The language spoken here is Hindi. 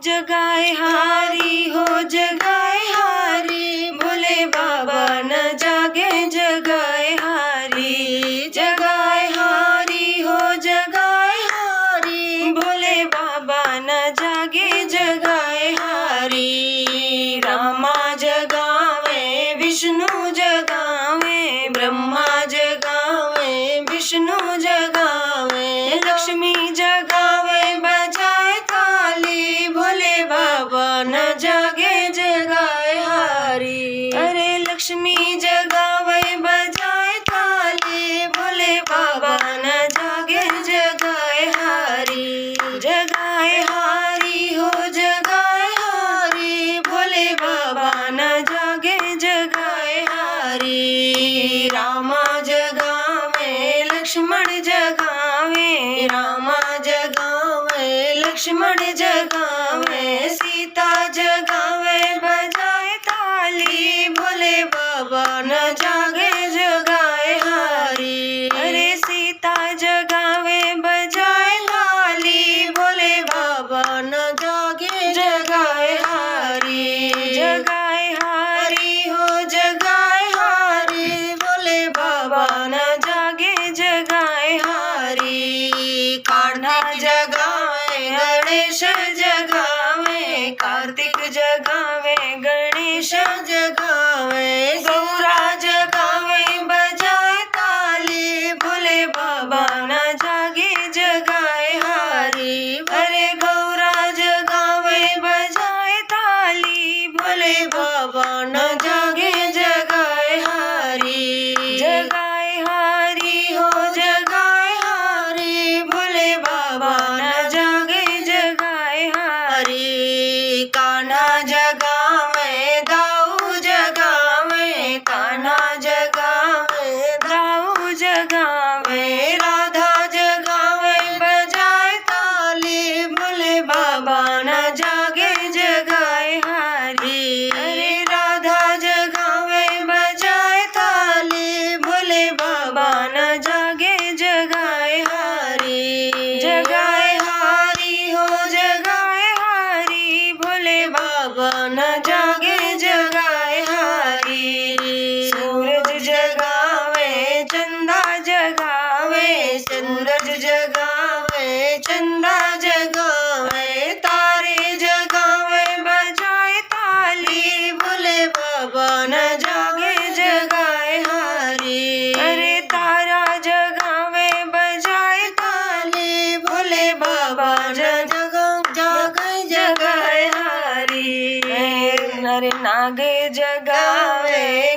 जगाए हारी हो जगाए हारी, भोले बाबा न जागे जगाए हारी। जगाए हारी हो जगाए हारी, भोले बाबा न जागे जगाए हारी। रामा जगावे विष्णु जगावे, ब्रह्मा जगावे विष्णु जगावे, लक्ष्मी जगावे बजाए ताली, भोले बाबा न जागे जगाए हारी। अरे लक्ष्मी जगावे बजाए ताली, भोले बाबा न जागे जगाए हारी। जगाए हारी हो जगाए हारी, भोले बाबा न जागे जगाए हारी। रामा जगावे लक्ष्मण जगावे, रामा जगावे लक्ष्मण जगावे, सीता जगावे बजाए ताली, भोले बाबा न जागे जगाए हारी। अरे सीता जगावे बजाए ताली, भोले बाबा न जागे जगाए हारी। जगाए हारी हो जगाए हारी, भोले बाबा न जागे जगाए हारी। कान्हा जगावे गणेश जगावे, कार्तिक जगावे गणेश जगावे, गौरा जगावे बजाए ताली, भोले बाबा न जागे जगाए हारी। अरे गौरा जगावे बजाए ताली, भोले बाबा न जागे जगाए हारी। जगाए हारी हो जगाए हारी, भोले बाबा न जागे जगाए हारी। कान्हा जगावे दाऊ जगावे, कान्हा जगावे दाऊ जगावे, राधा जगावे बजाए ताली, भोले बाबा न जागे जगाए हारी। अरे राधा जगावे बजाए ताली, भोले बाबा न जागे जगाए हारी। जगाए हारी हो जगाए हारी, भोले बाबा न जागे जगाए हारी। सूरज जगावे चंदा जगावे, सूरज जगावे चंदा जगावे, तारे जगावे बजाए ताली, भोले बाबा न जागे जगाए हारी। अरे तारा जगावे बजाए ताली, भोले बाबा न जागे जगाए हारी। नर नाग जगावे